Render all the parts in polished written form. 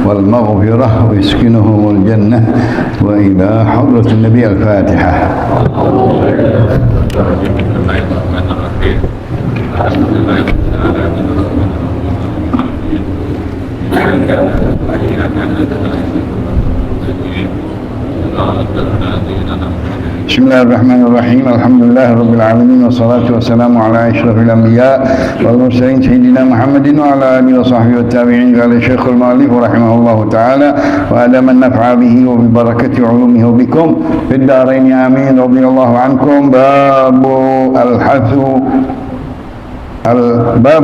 والمغفرة ويسكنهم الجنة. وإلى حضرة النبي الفاتحة. بسم الله الرحمن الرحيم. الحمد لله رب العالمين، والصلاة والسلام على أشرف الأنبياء والمرسلين سيدنا محمد وعلى آله وصحبه والتابعين. قال الشيخ المؤلف رحمه الله تعالى: وأدام النفع به وببركة علومه وبكم في الدارين آمين. رضي الله عنكم. باب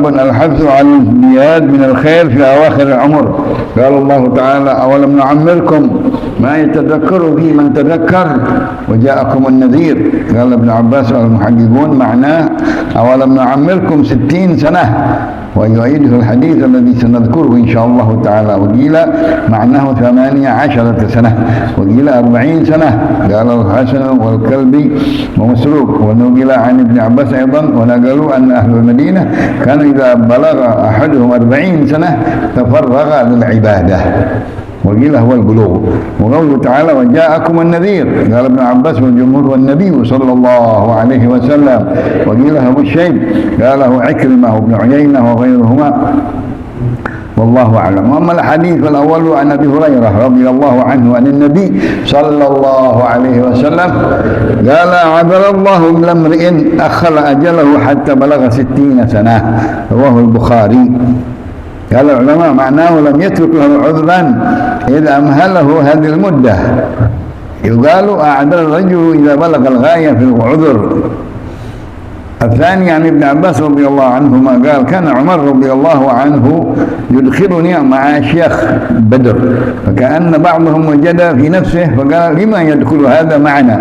الحث على الازدياد من الخير في أواخر العمر. قال الله تعالى: أولم نعمركم ما يتذكر فيه من تذكر وجاءكم النذير. قال ابن عباس والمحققون معناه: أولم نعمركم 60 سنة، ويعيده الحديث الذي سنذكره إن شاء الله تعالى. وقيل معناه 18 سنة، وقيل 40 سنة. قال الحسن والكلبي ومسروق. ونقل عن ابن عباس أيضا، ونقلوا أن أهل المدينة كانوا إذا بلغ أحدهم 40 سنة تفرغ للعبادة، وقيل هو البلوغ. وقوله تعالى: وجاءكم النذير. قال ابن عباس والجمهور: والنبي صلى الله عليه وسلم. وقيل أبو الشيب، قاله عكرمة وابن عيينة وغيرهما، والله أعلم. وأما الحديث الأول عن أبي هريرة رضي الله عنه عن النبي صلى الله عليه وسلم قال: عذر الله لامرئ أخر أجله حتى بلغ 60 سنة. رواه البخاري. قال العلماء معناه لم يترك له عذرا إذا أمهله هذه المدة. يقال: أعذر الرجل إذا بلغ الغاية في العذر. الثاني عن ابن عباس رضي الله عنهما قال: كان عمر رضي الله عنه يدخلني مع شيخ بدر، فكأن بعضهم وجد في نفسه فقال: لما يدخل هذا معنا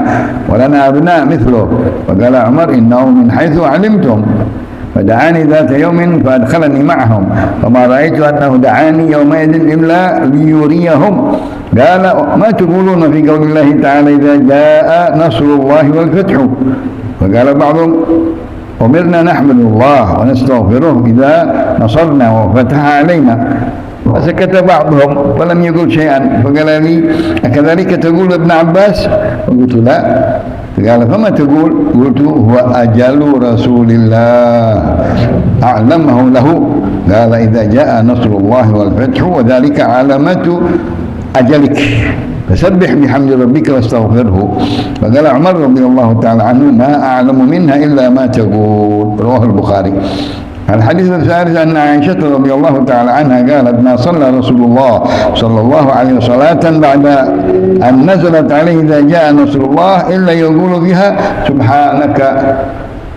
ولنا أبناء مثله؟ فقال عمر: إنه من حيث علمتم. فدعاني ذات يوم فأدخلني معهم، فما رأيت أنه دعاني يومئذ إلا ليريهم. قال: ما تقولون في قول الله تعالى: إذا جاء نصر الله والفتح؟ فقال بعضهم: أمرنا نحمد الله ونستغفره إذا نصرنا وفتح علينا. فسكت بعضهم فلم يقل شيئا، فقال لي: أكذلك تقول ابن عباس؟ فقلت: لا. فقال: فما تقول؟ قلت: هو أجل رسول الله أعلمه له. قال: إذا جاء نصر الله والفتح وذلك علامة أجلك، فسبح بحمد ربك واستغفره. فقال عمر رضي الله تعالى عنه: ما أعلم منها إلا ما تقول. رواه البخاري. الحديث الثالث أن عائشة رضي الله تعالى عنها قالت: ما صلى رسول الله صلى الله عليه وسلم صلاة بعد أن نزلت عليه إذا جاء نصر الله إلا يقول بها: سبحانك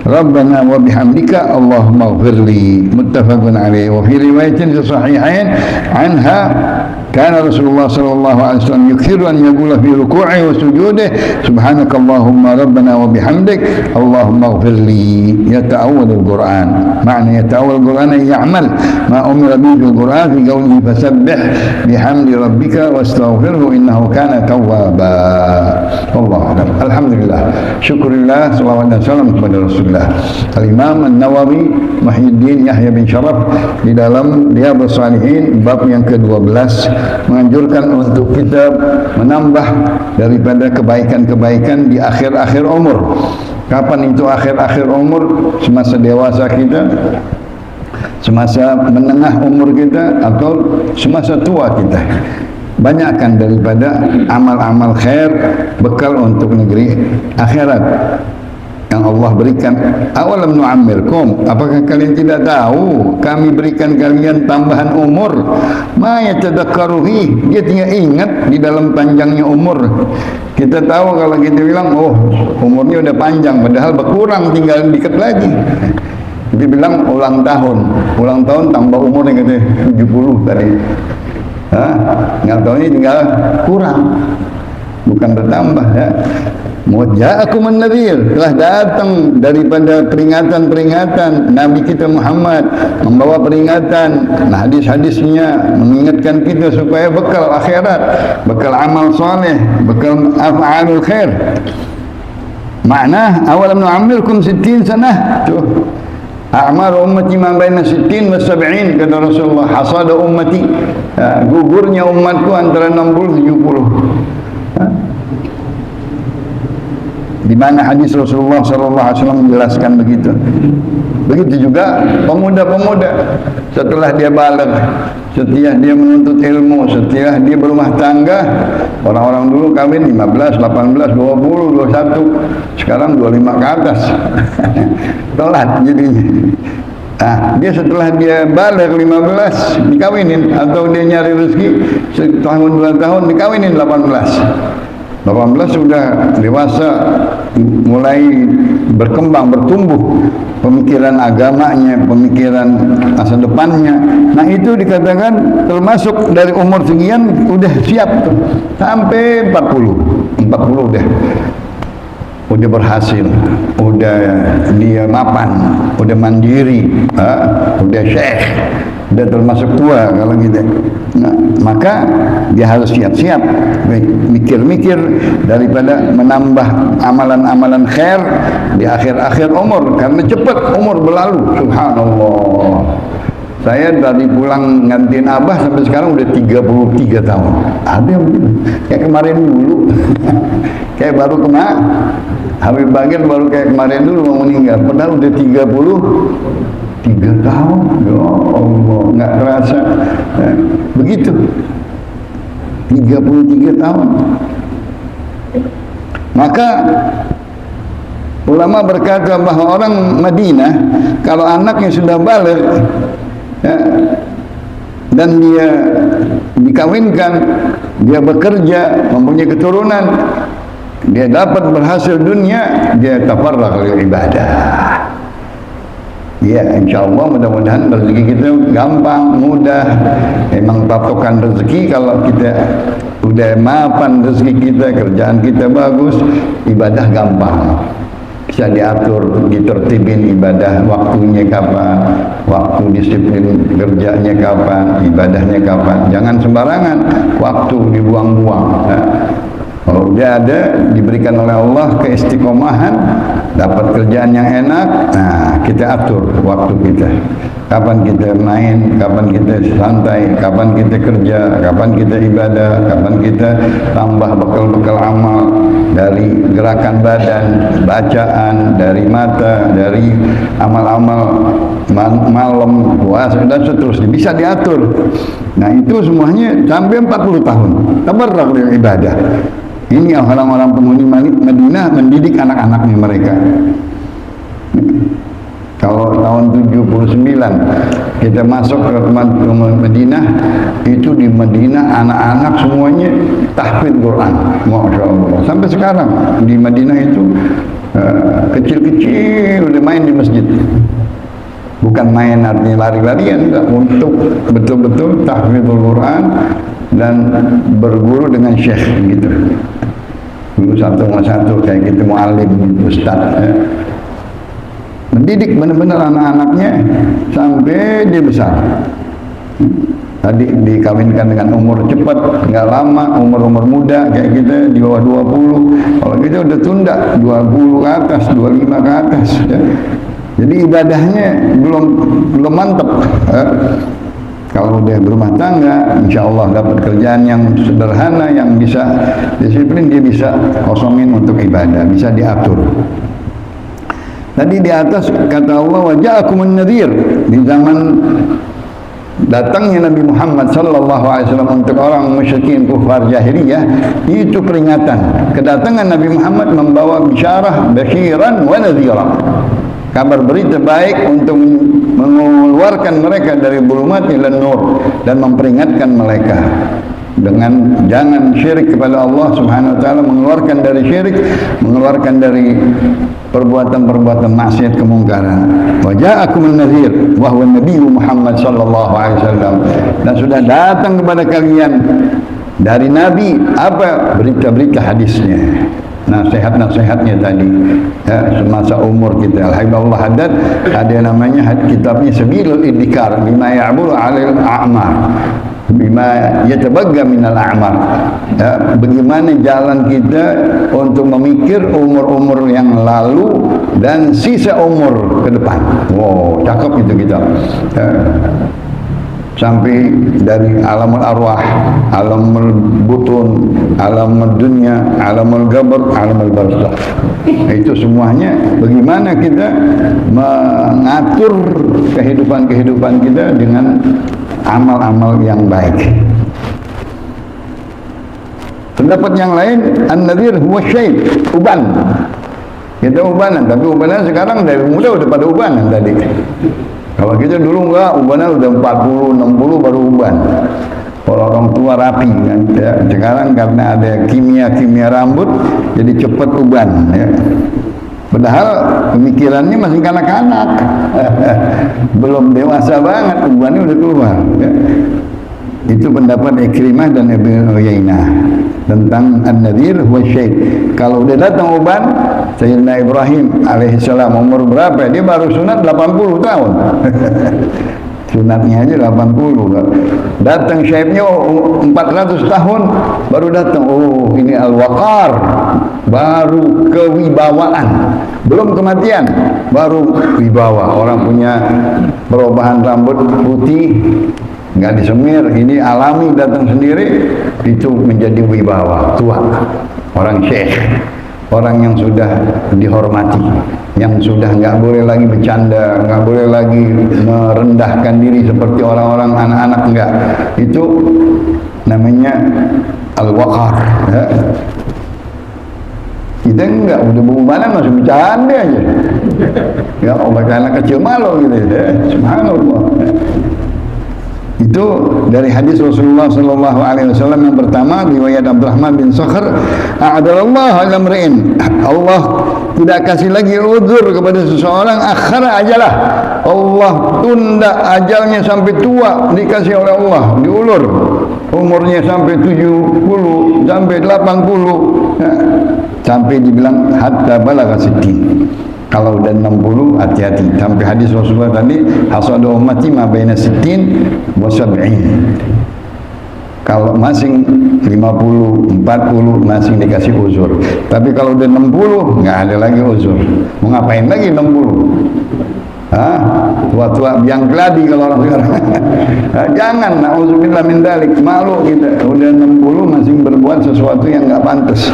ربنا وبحمدك اللهم اغفر لي. متفق عليه. وفي رواية في الصحيحين عنها: كان رسول الله صلى الله عليه وسلم يكثر أن يقول في ركوعه وسجوده: سبحانك اللهم ربنا وبحمدك اللهم اغفر لي. يتأول القرآن. معنى يتأول القرآن أن يعمل ما أمر به في القرآن في قوله: فسبح بحمد ربك واستغفره إنه كان توابا. والله أعلم. الحمد لله، شكر الله، صلى الله عليه وسلم kepada Rasulullah. Al-Imam An-Nawawi Muhyiddin Yahya bin Sharaf di dalam Riyadhus Shalihin bab yang ke-12 menganjurkan untuk kita menambah daripada kebaikan-kebaikan di akhir-akhir umur. Kapan itu akhir-akhir umur? Semasa dewasa kita, semasa menengah umur kita, atau semasa tua kita. Banyakkan daripada amal-amal khair, bekal untuk negeri akhirat yang Allah berikan. Awalam nu'ammirkum, apakah kalian tidak tahu kami berikan kalian tambahan umur? Ma yatadakkaru fi, dia tinggal ingat di dalam panjangnya umur. Kita tahu kalau kita bilang, oh umurnya udah panjang, padahal berkurang, tinggal dikit lagi. Kita bilang ulang tahun tambah umurnya katanya 70 tadi. Nggak tahunya tinggal kurang, bukan bertambah ya. Ja'akum an-nadhir, telah datang daripada peringatan-peringatan. Nabi kita Muhammad membawa peringatan. Nah, hadis-hadisnya mengingatkan kita supaya bekal akhirat, bekal amal soleh, bekal af'alul khair. Makna awalam nu'ammirkum 60 sanah. Tuh, A'mar ummati ma baina 60 wa 70 kata Rasulullah. Hasada ummati, gugurnya umatku antara 60 70. Di mana hadis Rasulullah sallallahu alaihi wasallam menjelaskan begitu. Begitu juga pemuda-pemuda setelah dia baligh, setelah dia menuntut ilmu, setelah dia berumah tangga. Orang-orang dulu kawin 15, 18, 20, 21, sekarang 25 ke atas. Telat jadinya. Dia setelah dia balik 15 dikawinin, atau dia nyari rezeki setahun 2 tahun dikawinin 18 sudah dewasa, mulai berkembang, bertumbuh pemikiran agamanya, pemikiran masa depannya. Nah itu dikatakan termasuk dari umur sekian udah siap tuh. Sampai 40 udah berhasil, udah dia mapan, udah mandiri, udah syekh, udah termasuk tua kalau gitu. Nah, maka dia harus siap-siap mikir-mikir daripada menambah amalan-amalan khair di akhir-akhir umur, karena cepat umur berlalu. Subhanallah, saya dari pulang ngantin abah sampai sekarang udah 33 tahun. Ada yang begitu, kayak kemarin dulu. Kayak baru Habib Bagir baru kayak kemarin dulu mau meninggal, padahal udah 33 tahun. Ya Allah, nggak terasa. Begitu 33 tahun. Maka ulama berkata bahwa orang Madinah kalau anaknya sudah balik dan dia dikawinkan, dia bekerja, mempunyai keturunan, dia dapat berhasil dunia, dia tafarraq lil ibadah. Ya, insyaAllah mudah-mudahan rezeki kita gampang, mudah. Memang patokan rezeki kalau kita udah mapan rezeki kita, kerjaan kita bagus, ibadah gampang. Bisa diatur, ditertibin ibadah, waktunya kapan, waktu disiplin kerjanya kapan, ibadahnya kapan. Jangan sembarangan, waktu dibuang-buang. Kalau dia ada, diberikan oleh Allah keistiqomahan, dapat kerjaan yang enak, kita atur waktu kita. Kapan kita main, kapan kita santai, kapan kita kerja, kapan kita ibadah, kapan kita tambah bekal-bekal amal dari gerakan badan, bacaan, dari mata, dari amal-amal malam, puasa, dan seterusnya. Bisa diatur. Nah itu semuanya sampai 40 tahun. Tabarruk dengan ibadah. Ini orang-orang penghuni Madinah mendidik anak-anaknya mereka. Kalau tahun 79 kita masuk ke Madinah, itu di Madinah anak-anak semuanya tahfidz Quran, Masya Allah. Sampai sekarang di Madinah itu kecil-kecil udah main di masjid. Bukan main artinya lari-larian, enggak, untuk betul-betul tahfidzul Quran dan berguru dengan syekh gitu. Guru satu kayak gitu, muallim, ustaz. Mendidik benar-benar anak-anaknya sampai dia besar. Tadi dikawinkan dengan umur cepat, nggak lama, umur muda kayak kita di bawah 20. Kalau kita udah tunda 20 ke atas, 25 ke atas. Ya. Jadi ibadahnya belum mantap. Kalau dia berumah tangga, insya Allah dapat kerjaan yang sederhana, yang bisa disiplin, dia bisa kosongin untuk ibadah, bisa diatur. Tadi di atas kata Allah, wa ja'akumun nadhir, di zaman datangnya Nabi Muhammad sallallahu alaihi wasallam untuk orang musyrikin kufar jahiliyah, itu peringatan. Kedatangan Nabi Muhammad membawa bisyarah, basyiran wa nadhiran. Kabar berita baik untuk mengeluarkan mereka dari zulumat ila nur dan memperingatkan mereka dengan jangan syirik kepada Allah Subhanahu wa taala, mengeluarkan dari syirik, mengeluarkan dari perbuatan-perbuatan maksiat, kemungkaran. Wa ja'akumun nadhir wa huwa Nabi Muhammad sallallahu alaihi wasallam, dan sudah datang kepada kalian dari Nabi apa? Berita-berita hadisnya, nasihat-nasihatnya tadi semasa umur kita. Alhamdulillah ada namanya kitabnya Sabilul Iddikar bima ya'buru 'alal a'mar. bima yatabagga minal a'mar, ya, bagaimana jalan kita untuk memikir umur-umur yang lalu dan sisa umur ke depan. Wow, cakep itu kita, ya. Sampai dari alamul arwah, alamul butun, alamul dunya, alamul gabar, alamul barzakh. Itu semuanya bagaimana kita mengatur kehidupan kita dengan amal-amal yang baik. Pendapat yang lain, an-nadhir huwa syait, uban. Kita ubanan, tapi ubanan sekarang dari muda udah pada ubanan tadi. Kalau kita dulu enggak, ubanan udah 40, 60 baru uban. Kalau orang tua rapi kan, ya. Sekarang karena ada kimia rambut, jadi cepat uban, ya. Padahal pemikirannya masih kanak-kanak, belum dewasa banget, ubannya udah keluar, ya. Itu pendapat Ikrimah dan Ibnu Uyainah tentang an-nadhir huwa syait. Kalau udah datang uban, Sayyidina Ibrahim alaihissalam umur berapa? Dia baru sunat 80 tahun. Sunatnya aja 80. Datang syaibnya 400 tahun baru datang. Oh, ini al-waqar, baru kewibawaan. Belum kematian, baru wibawa. Orang punya perubahan rambut putih, nggak disemir, ini alami datang sendiri, itu menjadi wibawa, tua, orang syekh, orang yang sudah dihormati, yang sudah nggak boleh lagi bercanda, nggak boleh lagi merendahkan diri seperti orang-orang anak-anak, enggak. Itu namanya al-waqar, ya. Kita enggak, udah berubanan masih bercanda aja, ya Allah, anak kecil malu gitu, ya. Subhanallah. Itu dari hadis Rasulullah sallallahu alaihi wasallam yang pertama, riwayat Abdurrahman bin Sakhr, a'adalallahu al-amri'in, Allah tidak kasih lagi uzur kepada seseorang, akhara ajalah, Allah tunda ajalnya sampai tua, dikasih oleh Allah, diulur umurnya sampai 70, sampai 80, ya. Sampai dibilang hatta balagha sittin. Kalau udah 60 hati-hati. Sampai hadis Rasulullah tadi, hasadu ummati ma baina sittin wa sab'in. Kalau masing 50, 40 masing dikasih uzur. Tapi kalau udah 60 nggak ada lagi uzur. Mau ngapain lagi 60? Hah? Tua-tua biang keladi kalau orang sekarang. Jangan, na'udzubillah min dalik, malu kita. Udah 60 masih berbuat sesuatu yang nggak pantas.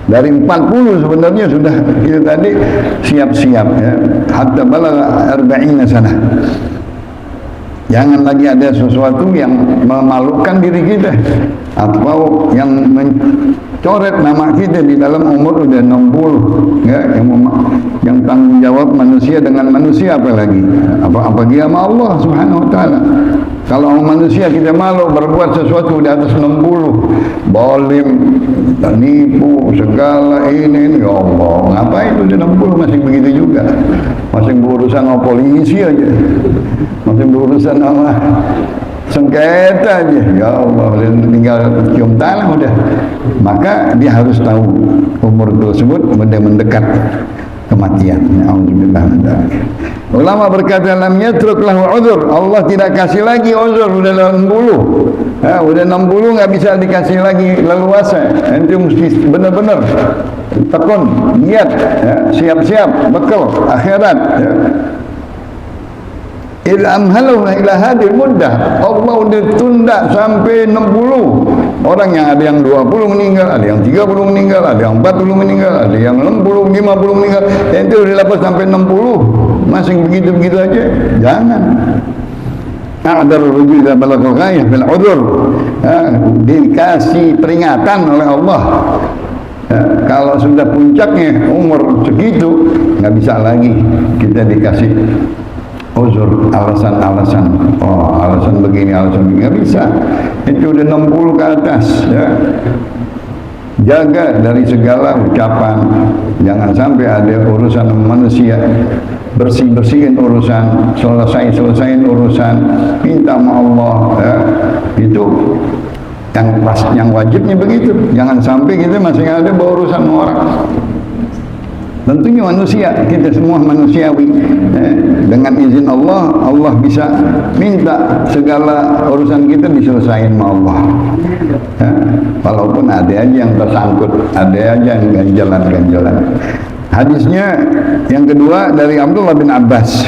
Dari 40 sebenarnya sudah kita tadi siap-siap, ya. Hatta balagha 40 sana. Jangan lagi ada sesuatu yang memalukan diri kita atau yang mencoret nama kita di dalam umur udah 60, ya, yang tanggung jawab manusia dengan manusia, apalagi apalagi sama Allah Subhanahu wa taala. Kalau manusia kita malu berbuat sesuatu di atas 60, bolim, nipu, segala ini, ya Allah, ngapain itu di 60 masih begitu juga, masih berurusan sama polisi aja, masih berurusan sama sengketa aja, ya Allah, tinggal cium tanah udah. Maka dia harus tahu umur tersebut sudah mendekat kematian. Alhamdulillah. Ulama berkata, lam yatruk lahu uzur, Allah tidak kasih lagi uzur, udah 60, ya, udah 60 nggak bisa dikasih lagi leluasa. Nanti mesti benar-benar tekun, niat, ya, siap-siap bekal akhirat, ya. Ilhamhalu ila hadil muddah, Allah udah tunda sampai 60. Orang yang ada yang 20 meninggal, ada yang 30 meninggal, ada yang 40 meninggal, ada yang 60, 50 meninggal. Itu udah lepas sampai 60, masih begitu-begitu aja. Jangan. A'dar rujul ila balaghal ghayah bil udzur. Dikasih peringatan oleh Allah. Kalau sudah puncaknya umur segitu, nggak bisa lagi kita dikasih uzur, alasan-alasan, oh alasan begini, nggak bisa. Itu udah 60 ke atas, ya. Jaga dari segala ucapan, jangan sampai ada urusan manusia, bersihin urusan, selesaiin urusan, minta sama Allah, ya. Itu yang wajibnya begitu. Jangan sampai kita masih ada berurusan sama orang. Tentunya manusia, kita semua manusiawi. Dengan izin Allah, Allah bisa minta segala urusan kita diselesaikan sama Allah. Walaupun ada aja yang tersangkut, ada aja yang ganjalan-ganjalan. Hadisnya yang kedua dari Abdullah bin Abbas.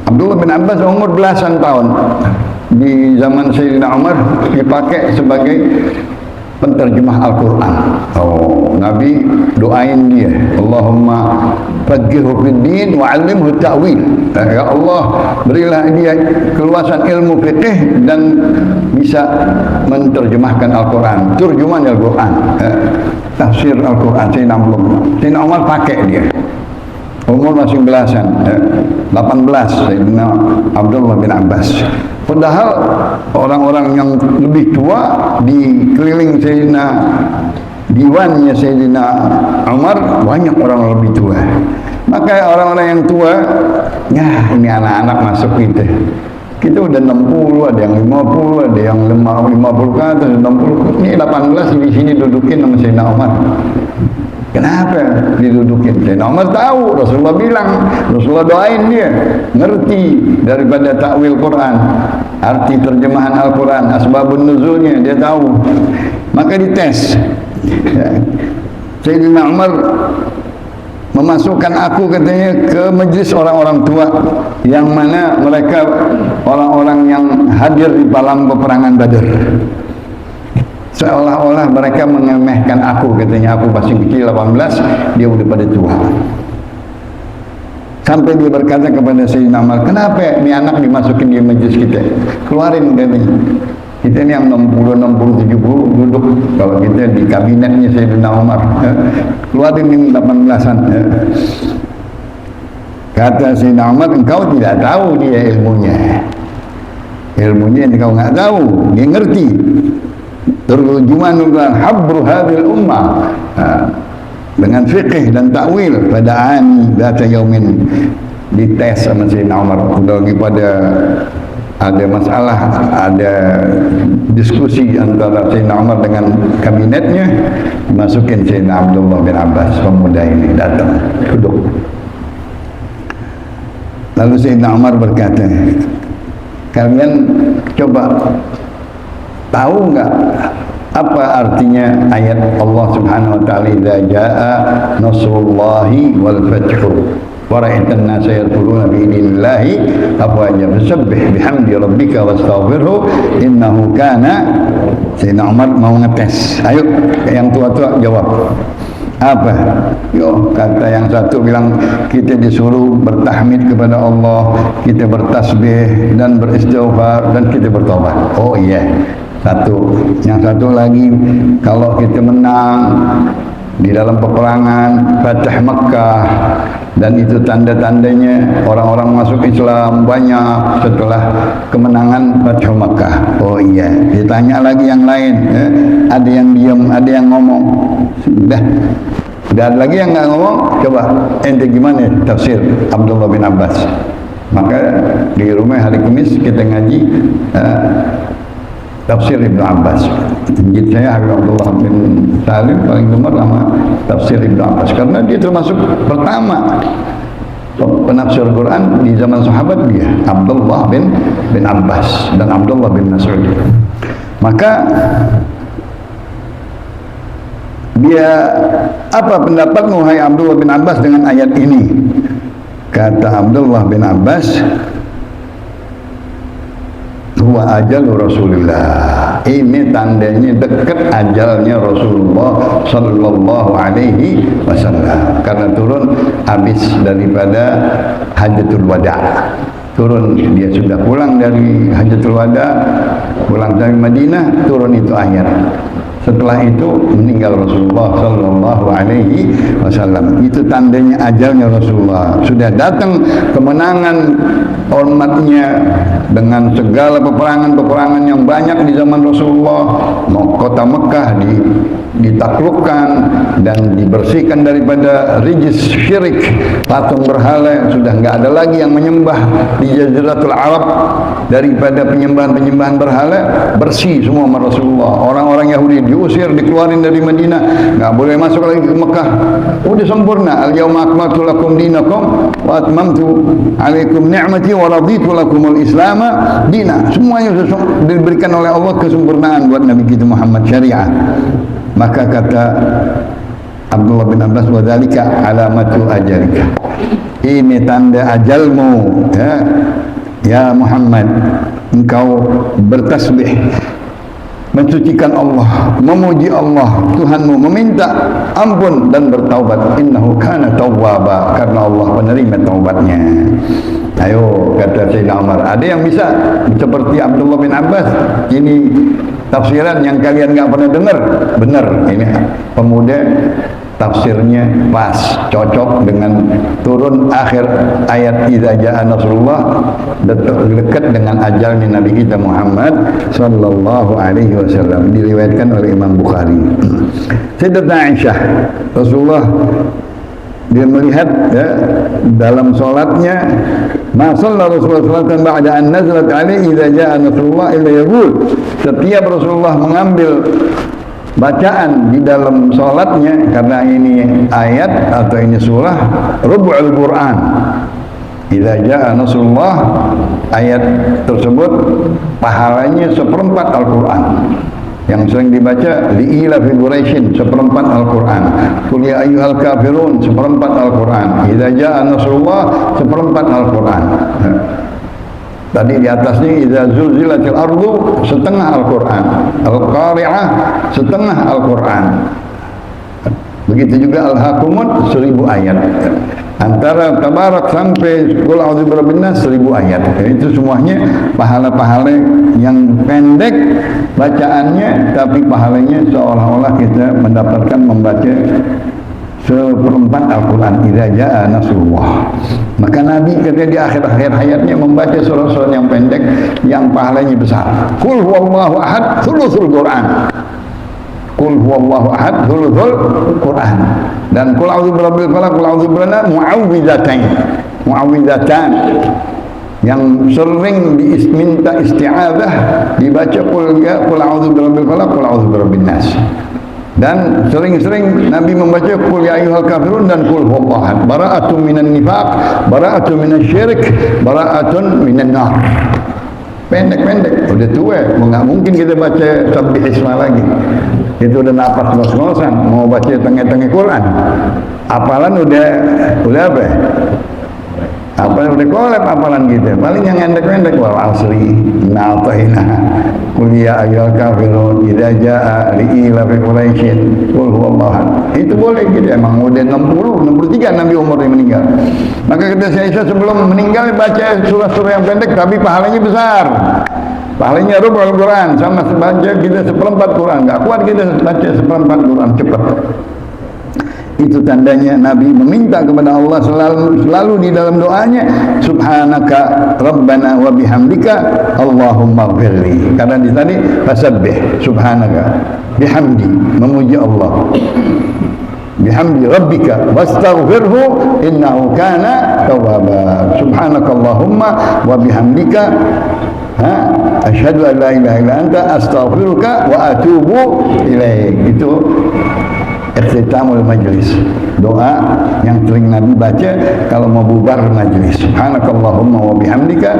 Abdullah bin Abbas umur belasan tahun. Di zaman Sayyidina Umar dipakai sebagai penterjemah Al-Quran. Nabi doain dia, Allahumma faqihhu fid din wa 'allimhu ta'wil. Ya Allah, berilah dia keluasan ilmu fikih dan bisa menerjemahkan Al-Quran, turjuman Al-Quran, tafsir Al-Quran. Sayyidina Umar pakai dia. Umur masih belasan, 18 Sayyidina Abdullah bin Abbas. Padahal orang-orang yang lebih tua di keliling Sayyidina, diwannya Sayyidina Umar, banyak orang lebih tua. Maka orang-orang yang tua, ya ini anak-anak masuk kita. Kita udah 60, ada yang 50, ada yang 50 ke atas, 60. Ini 18 di sini dudukin sama Sayyidina Umar. Kenapa didudukin? Sayyidina Umar tahu, Rasulullah bilang, Rasulullah doain dia, ngerti daripada takwil Quran, arti terjemahan Al-Quran, asbabun nuzulnya dia tahu. Maka dites. Sayyidina Umar memasukkan aku, katanya, ke majlis orang-orang tua yang mana mereka orang-orang yang hadir di dalam peperangan Badar. Seolah-olah mereka mengemehkan aku, katanya, aku masih kecil 18, dia udah pada tua. Sampai dia berkata kepada Sayyidina Umar, kenapa ini anak dimasukin di majlis kita? Keluarin, katanya. Kita ini yang 60, 70 duduk, kalau kita di kabinetnya Sayyidina Umar, keluarin ini 18-an. Kata Sayyidina Umar, engkau tidak tahu dia ilmunya. Ilmunya engkau nggak tahu, dia ngerti. Terjuman dengan habru hadil ummah, dengan fikih dan takwil. Pada ani data yaumin dites sama Sayyidina Umar. Udah lagi pada ada masalah, ada diskusi antara Sayyidina Umar dengan kabinetnya, dimasukin Sayyidina Abdullah bin Abbas, pemuda ini datang duduk. Lalu Sayyidina Umar berkata, kalian coba tahu enggak apa artinya ayat Allah Subhanahu wa taala, idza jaa nasrullahi wal fathu wa ra'aitan nasa yadkhuluna fi dinillahi afwaja fasabbih bihamdi rabbika wastaghfirhu innahu kana. Sayyidina Umar mau ngetes, ayo yang tua-tua jawab apa? Yo, kata yang satu bilang, kita disuruh bertahmid kepada Allah, kita bertasbih dan beristighfar dan kita bertobat. Oh iya, satu. Yang satu lagi, kalau kita menang di dalam peperangan Fatah Mekah, dan itu tanda-tandanya orang-orang masuk Islam banyak setelah kemenangan Fatah Mekah. Oh iya, ditanya lagi yang lain, ada yang diam, ada yang ngomong. Sudah ada lagi yang nggak ngomong. Coba ente gimana tafsir Abdullah bin Abbas? Maka di rumah hari Kamis kita ngaji tafsir Ibnu Abbas. Masjid saya Habib Abdullah bin Salim paling gemar sama tafsir Ibnu Abbas, karena dia termasuk pertama penafsir Quran di zaman sahabat, dia Abdullah bin Abbas dan Abdullah bin Mas'ud. Maka dia, apa pendapatmu hai Abdullah bin Abbas dengan ayat ini? Kata Abdullah bin Abbas, huwa ajal Rasulullah. Ini tandanya dekat ajalnya Rasulullah sallallahu alaihi wasallam, karena turun habis daripada Hajatul Wada. Turun, dia sudah pulang dari Hajatul Wada, pulang dari Madinah, turun itu ayat. Setelah itu meninggal Rasulullah sallallahu alaihi wasallam. Itu tandanya ajalnya Rasulullah. Sudah datang kemenangan umatnya dengan segala peperangan-peperangan yang banyak di zaman Rasulullah. Kota Mekah ditaklukkan dan dibersihkan daripada rijis syirik, patung berhala. Sudah enggak ada lagi yang menyembah di Jaziratul Arab daripada penyembahan-penyembahan berhala. Bersih semua sama Rasulullah. Orang-orang Yahudi diusir, dikeluarin dari Madinah, nggak boleh masuk lagi ke Mekah. Udah sempurna. Al-yauma akmaltu lakum dinakum wa atmamtu alaikum ni'mati wa raditu lakumul islama dina. Semuanya diberikan oleh Allah kesempurnaan buat Nabi kita Muhammad, syariah. Maka kata Abdullah bin Abbas, wa dzalika alamatu ajalika. Ini tanda ajalmu, ya Muhammad, engkau bertasbih, mensucikan Allah, memuji Allah Tuhanmu, meminta ampun dan bertaubat. Innahu kana tawwaba, karena Allah penerima taubatnya. Ayo, kata Sayyidina Umar, ada yang bisa seperti Abdullah bin Abbas? Ini tafsiran yang kalian nggak pernah dengar. Benar, ini pemuda tafsirnya pas, cocok dengan turun akhir ayat idza jaa nasrullah, dekat dengan ajalnya Nabi kita Muhammad sallallahu alaihi wasallam. Diriwayatkan oleh Imam Bukhari. Sayyidatuna Aisyah, Rasulullah dia melihat dalam solatnya, ma shalla Rasulullah sallallahu ba'da an nazalat alaihi idza jaa nasrullah illa yaqul. Setiap Rasulullah mengambil bacaan di dalam solatnya, karena ini ayat atau ini surah Rub'ul Quran, idza jaa nasrullah, ayat tersebut pahalanya seperempat Al-Quran. Yang sering dibaca li'ila fi Quraisyin, seperempat Al-Quran. Qul ya ayyuhal kafirun, seperempat Al-Quran. Idza jaa nasrullah, seperempat Al-Quran. Tadi di atasnya idza zulzilatil ardu, setengah Al-Qur'an. Al-Qari'ah, setengah Al-Qur'an. Begitu juga Al-Hakumut, 1000 ayat. Antara Tabarak sampai Qul a'udzu birabbin nas, 1000 ayat. Itu semuanya pahala-pahala yang pendek bacaannya, tapi pahalanya seolah-olah kita mendapatkan membaca seperempat Al-Quran. Idza jaa nasrullah. Maka Nabi ketika di akhir-akhir hayatnya membaca surah-surah yang pendek yang pahalanya besar. Qul huwallahu ahad, thuluthul Quran. Qul huwallahu ahad, thuluthul Quran. Dan qul a'udzu birabbil falaq, qul a'udzu birabbin nas, mu'awwidzatan. Yang sering diminta isti'adzah dibaca qul a'udzu birabbil falaq, qul a'udzu birabbin nas. Dan sering-sering Nabi membaca qul ya ayyuhal kafirun dan qul huwallahu ahad. Bara'atun minan nifaq, bara'atun minasyirik, bara'atun minan nar. Pendek-pendek, udah tua, nggak mungkin kita baca tabbih isma lagi. Itu udah napas ngos-ngosan, mau baca tengah-tengah Quran. Apalan udah apa? Apalan udah kolab apalan kita. Paling yang pendek-pendek, wal asri, na'atayna, qul ya ayyuhal kafirun, idza jaa li'ila fi Quraisyin, qul huwallahu ahad. Itu boleh gitu. Emang udah 63 Nabi umurnya meninggal. Maka kata Aisyah, sebelum meninggal baca surah-surah yang pendek tapi pahalanya besar. Pahalanya rub'ul Quran, sama sebaca kita seperempat Quran. Enggak kuat kita baca seperempat Quran cepat. Itu tandanya Nabi meminta kepada Allah selalu di dalam doanya, subhanaka rabbana wa bihamdika Allahumma ghfirli. Karena di tadi fasabbih subhanaka bihamdi, memuji Allah, bihamdi rabbika wastaghfirhu innahu kana tawwaba. Subhanaka Allahumma wa bihamdika asyhadu an la ilaha illa anta astaghfiruka wa atubu ilaik. Itu ikhtitamul majlis, doa yang sering Nabi baca kalau mau bubar majlis. Subhanakallahumma wa bihamdika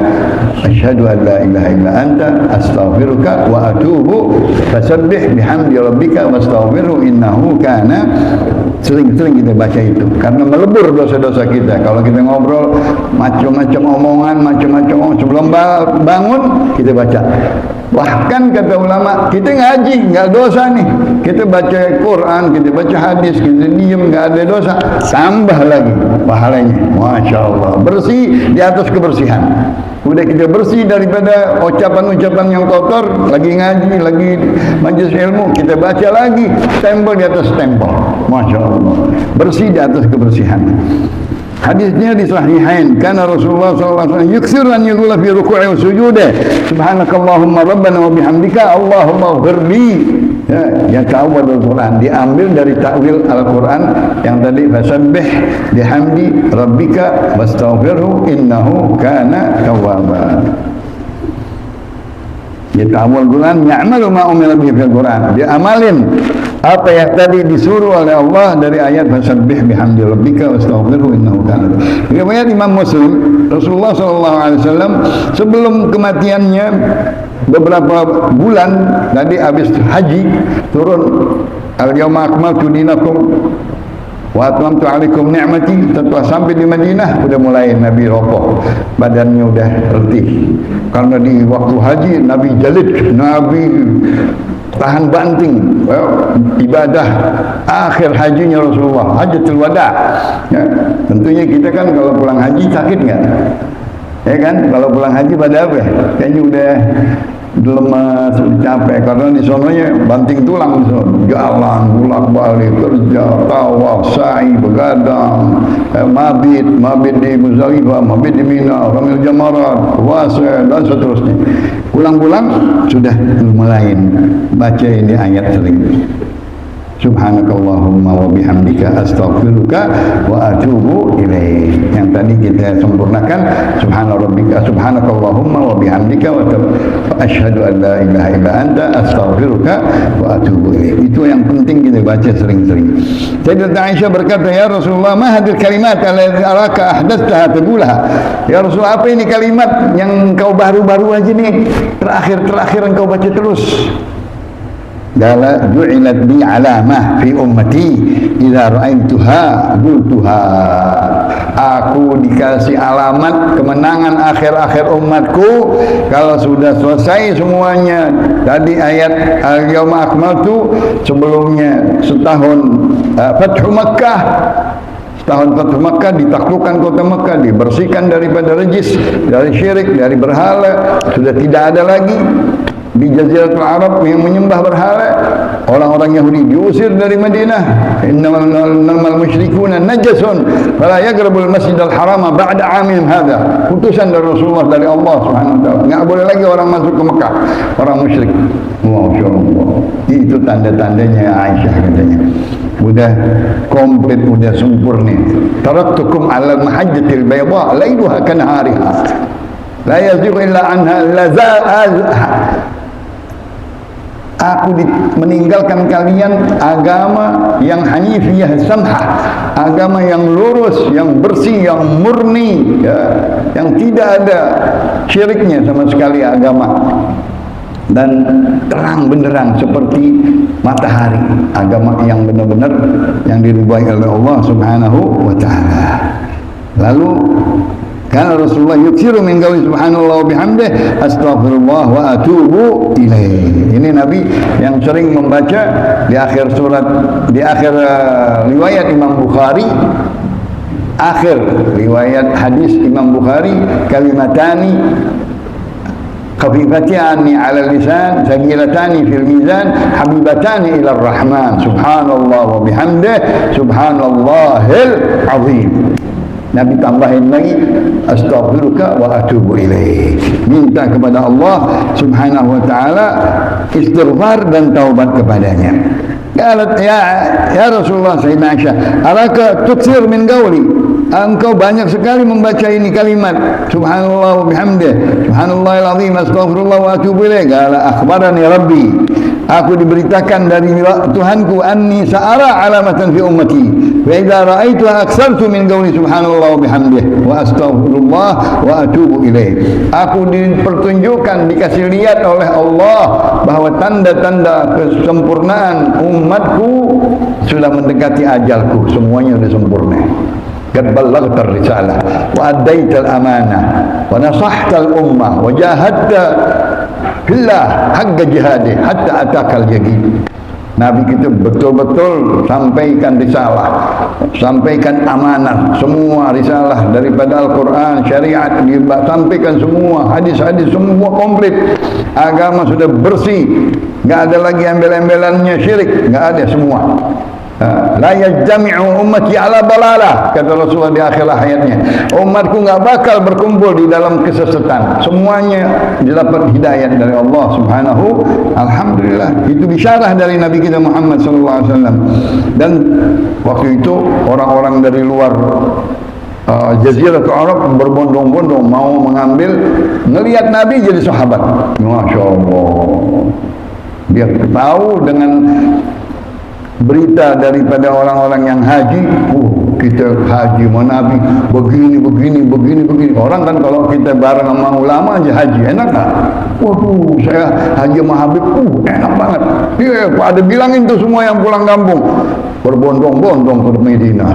asyhadu an la ilaha illa anta astaghfiruka wa atubu. Fasabbih bihamdi rabbika wastaghfirhu innahu kana. Sering-sering kita baca itu karena melebur dosa-dosa kita. Kalau kita ngobrol macam-macam omongan, macam-macam omong, sebelum bangun kita baca. Bahkan kata ulama, kita ngaji nggak dosa nih, kita baca Quran, kita baca hadis, kita diem nggak ada dosa, tambah lagi pahalanya. Masya Allah, bersih di atas kebersihan. Udah kita bersih daripada ucapan-ucapan yang kotor, lagi ngaji, lagi majelis ilmu, kita baca lagi, stempel di atas stempel. Masya Allah, bersih di atas kebersihan. Hadisnya di Sahihain, karena Rasulullah SAW yuksir an yaqula fi ruku'i wa sujudi, subhanakallahumma rabbana wa bihamdika Allahumma ghfirli. Ya ta'awwadul Quran diambil dari takwil Al-Quran yang tadi fasabbih bihamdi rabbika wastaghfirhu innahu kana tawwaba. Yata'awwal Quran, ya'malu ma umira bihi fil Quran. Dia amalin apa yang tadi disuruh oleh Allah dari ayat fasabbih bihamdi rabbika wastaghfirhu innahu kana. Riwayat Imam Muslim, Rasulullah sallallahu alaihi wasallam sebelum kematiannya beberapa bulan tadi habis haji turun al-yawma akmaltu dinakum wa atmamtu alaikum ni'mati. Setelah sampai di Madinah udah mulai Nabi rokok, badannya udah letih karena di waktu haji Nabi jalid, Nabi tahan banting, ibadah akhir hajinya Rasulullah, hajatul wada ya. Tentunya kita kan kalau pulang haji sakit nggak? Ya kan, kalau pulang haji pada apa? Kayaknya udah lemas, capek karena di sononya banting tulang, jalan bolak balik kerja, tawaf, sa'i, begadang, mabit di Muzdalifah, mabit di Mina, ramil jamarat, puasa dan seterusnya. Pulang-pulang sudah mulai baca ini ayat sering. Subhanakallahumma wa bihamdika astaghfiruka wa atubu ilaik. Yang tadi kita sempurnakan subhanakallahumma wa bihamdika wa asyhadu an la ilaha illa anta astaghfiruka wa atubu ilaik. Itu yang penting kita baca sering-sering. Sayyidatuna Aisyah berkata, ya Rasulullah, ma hadhihi kalimat allati araka ahdatsaha taqulaha. Ya Rasulullah, apa ini kalimat yang kau baru-baru aja nih, terakhir engkau baca terus? Qala ju'ilat bi alamah fi ummati idza ra'aituha qultuha. Aku dikasih alamat kemenangan akhir-akhir umatku kalau sudah selesai semuanya. Tadi ayat al-yawma akmaltu, sebelumnya setahun Fathu Makkah. Setahun Fathu Makkah, ditaklukkan kota Makkah, dibersihkan daripada rejis, dari syirik, dari berhala, sudah tidak ada lagi di Jaziratul Arab yang menyembah berhala. Orang-orang Yahudi diusir dari Madinah. Innamal musyrikuna najasun fala yaqrabul masjidal harama ba'da 'amihim hadha. Putusan dari Rasulullah, dari Allah Subhanahu wa taala. Enggak boleh lagi orang masuk ke Mekah, orang musyrik. Masyaallah. Itu tanda-tandanya Aisyah katanya. Udah komplit, udah sempurna. Taraktukum 'alal mahajjatil bayda lailuha kanahariha. La yazighu illa anha Aku meninggalkan kalian agama yang hanifiyah samhah, agama yang lurus, yang bersih, yang murni ya, yang tidak ada syiriknya sama sekali agama, dan terang benderang seperti matahari, agama yang benar-benar yang diridhai oleh Allah Subhanahu wa taala. Lalu karena Rasulullah yuksiru min qauli subhanallah wa bihamdih astaghfirullah wa atubu ilaih. Ini Nabi yang sering membaca di akhir surat, di akhir riwayat Imam Bukhari, akhir riwayat hadis Imam Bukhari, kalimatani khafifatani 'ala lisan thaqilatani fil mizan habibatani ila rahman subhanallah wa bihamdih subhanallahil azim. Nabi tambahin lagi astaghfiruka wa atubu ilaih. Minta kepada Allah Subhanahu wa taala istighfar dan taubat kepadanya. Qalat ya Rasulullah, Sayyidina Aisyah, alaka tuksir min qawli. Engkau banyak sekali membaca ini kalimat subhanallah wa bihamdih subhanallahil azim astaghfirullah wa atubu ilaih. Qala akhbarani rabbi, aku diberitakan dari Tuhanku, anni sa'ara alamatan fi ummati wa idza ra'aituha aksartu min qawli subhanallah wa bihamdih wa astaghfirullah wa atubu ilaih. Aku dipertunjukkan, dikasih lihat oleh Allah bahwa tanda-tanda kesempurnaan umatku sudah mendekati ajalku, semuanya sudah sempurna. Qad ballaghta risalah wa addaital amanah wa nasahtal ummah wa jahadta fillah haqqa jihadi hatta atakal yaqin. Nabi kita betul-betul sampaikan risalah, sampaikan amanah, semua risalah daripada Al-Quran, syariat, sampaikan semua, hadis-hadis semua komplit. Agama sudah bersih, enggak ada lagi embel-embelannya syirik, enggak ada semua. La yajtami'u ummati ala dalalah, kata Rasulullah di akhir hayatnya. Umatku enggak bakal berkumpul di dalam kesesatan. Semuanya didapat hidayah dari Allah Subhanahu. Alhamdulillah. Itu bisyarah dari Nabi kita Muhammad sallallahu alaihi wasallam. Dan waktu itu orang-orang dari luar Jaziratul Arab berbondong-bondong mau mengambil, ngelihat Nabi jadi sahabat. Masya Allah. Dia tahu dengan berita daripada orang-orang yang haji, kita haji sama Nabi begini. Orang kan kalau kita bareng sama ulama aja haji, enak tak? Waduh, saya haji sama Habib, enak banget. Dia pada bilangin tuh semua yang pulang kampung, berbondong-bondong ke Medina.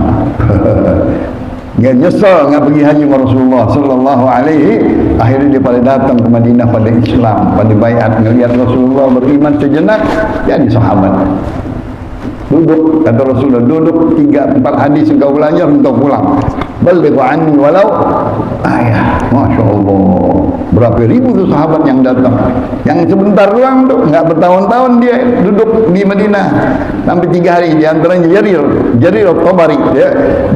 Dia nyesal nggak pergi haji sama Rasulullah Sallallahu Alaihi. Akhirnya dia pada datang ke Madinah pada Islam, pada baiat, ngelihat Rasulullah beriman sejenak, jadi sahabat. Duduk, kata Rasulullah, duduk 3-4 hadis engkau belajar, engkau pulang. Balighu anni walau ayah. Masya Allah. Berapa ribu tu sahabat yang datang. Yang sebentar doang tu, enggak bertahun-tahun dia duduk di Madinah. Sampai 3 hari, di antaranya Jarir At-Tabari.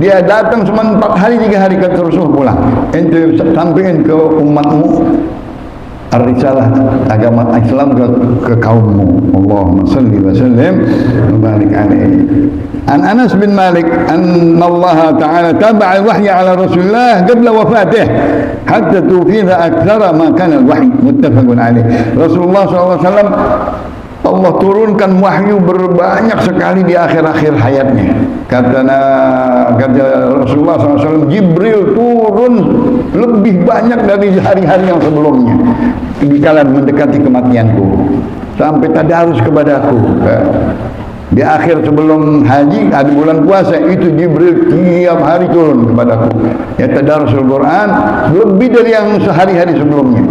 Dia datang cuma 4 hari 3 hari, kata Rasulullah pulang. Ente sampaikan ke umatmu ar-risalah agama Islam ke kaummu. Allahumma salli wa sallim wa barik alaihi. An Anas bin Malik anna Allah Ta'ala taba'a al-wahya ala Rasulullah qabla wafatih hatta tufida akthara ma kana al-wahyi, muttafaqun alaih. Rasulullah SAW Allah turunkan wahyu berbanyak sekali di akhir-akhir hayatnya. Kata Rasulullah SAW, Jibril turun lebih banyak dari hari-hari yang sebelumnya di kala mendekati kematianku, sampai tadarus kepadaku. Di akhir sebelum haji ada bulan puasa, itu Jibril tiap hari turun kepadaku, ya tadarus Al-Quran lebih dari yang sehari-hari sebelumnya.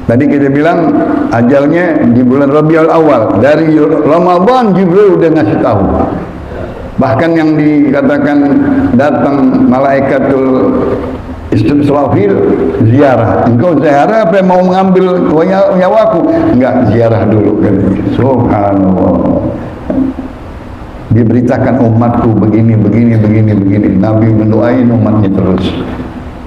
Tadi kita bilang ajalnya di bulan Rabiul Awal. Dari Ramadan Jibril udah ngasih tahu. Bahkan yang dikatakan datang malaikatul Israfil ziarah. Engkau ziarah apa mau mengambil nyawaku? Enggak, ziarah dulu kan. Subhanallah. Diberitakan umatku begini. Nabi mendoain umatnya terus.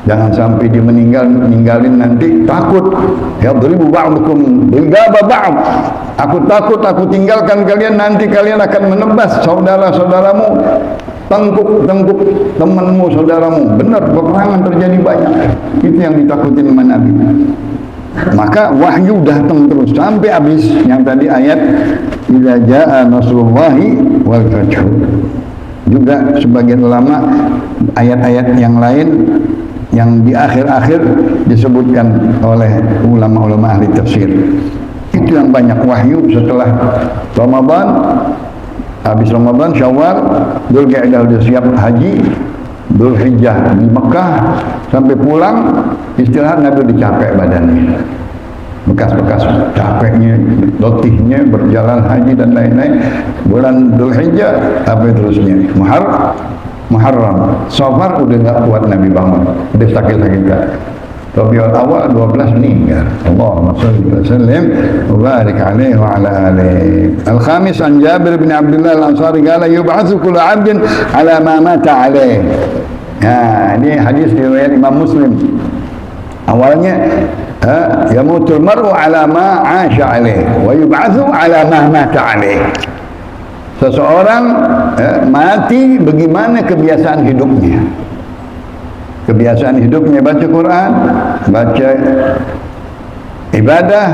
Jangan sampai dia ninggalin nanti takut. Ya beribu ba'dukum bigaba ba'd. Aku takut aku tinggalkan kalian, nanti kalian akan menebas saudara-saudaramu, tengkuk temanmu, saudaramu. Benar, peperangan terjadi banyak. Itu yang ditakutin sama Nabi. Maka wahyu datang terus sampai habis. Yang tadi ayat idza jaa nasrullahi wal fath. Juga sebagian ulama ayat-ayat yang lain yang di akhir-akhir disebutkan oleh ulama-ulama ahli tafsir. Itu yang banyak wahyu setelah Ramadan. Habis Ramadan, Syawal, Dzulqa'dah sudah siap haji, Dzulhijjah di Mekah, sampai pulang istirahat Nabi udah capek badannya. Bekas-bekas capeknya, letihnya, berjalan haji dan lain-lain. Bulan Dzulhijjah apa terusnya? Muharram, Safar udah enggak kuat Nabi bangun, udah sakit-sakitan. Rabiul Awal 12 meninggal. Allahumma shalli wa sallim wa barik alaihi wa ala alihi. Al-khamis an Jabir bin Abdullah Al-Ansari qala yub'atsu kullu 'abdin ala ma mata alaihi. Ini hadis riwayat Imam Muslim. Awalnya yamutul mar'u ala ma 'asha alaihi wa yub'atsu ala ma mata alaihi. Seseorang mati bagaimana kebiasaan hidupnya. Kebiasaan hidupnya baca Quran, baca ibadah,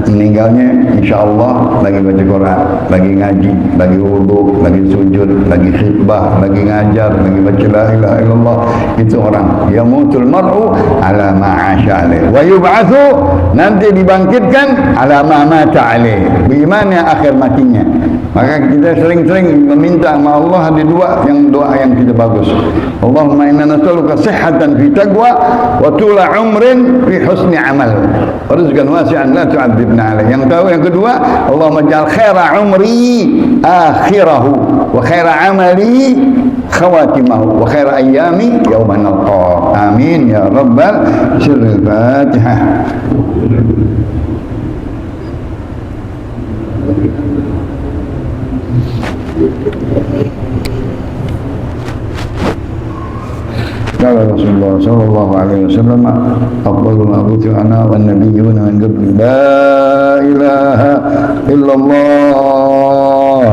meninggalnya insyaAllah lagi baca Quran, lagi ngaji, lagi wudu, lagi sujud, lagi khutbah, lagi ngajar, lagi baca la ilaha illallah. Itu orang yamutul mar'u ala ma'asha alaih wa yub'atsu, nanti dibangkitkan ala ma mata alaih, bagaimana akhir matinya. Maka kita sering-sering meminta sama Allah di doa yang kita bagus. Allahumma inna nas'aluka sihhatan fi taqwa wa tula umrin fi husni amal. Rizqan wasi'an la tu'adzibna alaih. Yang tahu yang kedua, Allahumma ja'al khaira umri akhirahu wa khaira amali khawatimahu wa khaira ayyami yawma nalqa. Amin ya rabbal sirril Fatihah. Qala Rasulullah sallallahu alaihi wasallam afdalul ma'budu ana wan nabiyyuna min qabli la ilaha illallah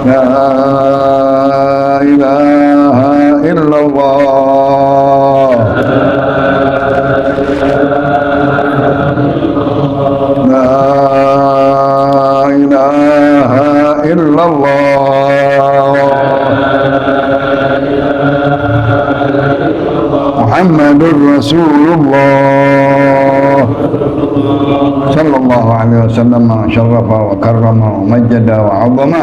la الله عليه وسلم شرف وكرم ومجد وعظم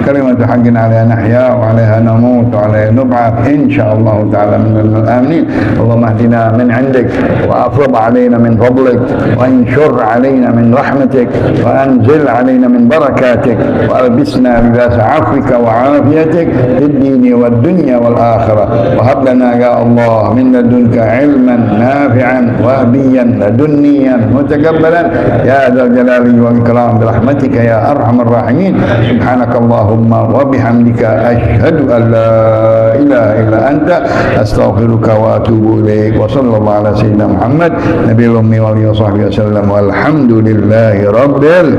كلمة حق عليها نحيا وعليها نموت وعليها نبعث إن شاء الله تعالى من الآمنين. اللهم اهدنا من عندك وأفرض علينا من فضلك وانشر علينا من رحمتك وأنزل علينا من بركاتك وألبسنا لباس عفوك وعافيتك في الدين والدنيا والآخرة. وهب لنا يا الله من لدنك علما نافعا وهبيا لدنيا متقبلا يا ذا الجلال والإكرام برحمتك يا أرحم الراحمين. سبحانك اللهم وبحمدك أشهد أن لا إله إلا أنت أستغفرك وأتوب إليك. وصلى الله على سيدنا محمد نبي الأمي وآله وصحبه وسلم والحمد لله رب العالمين.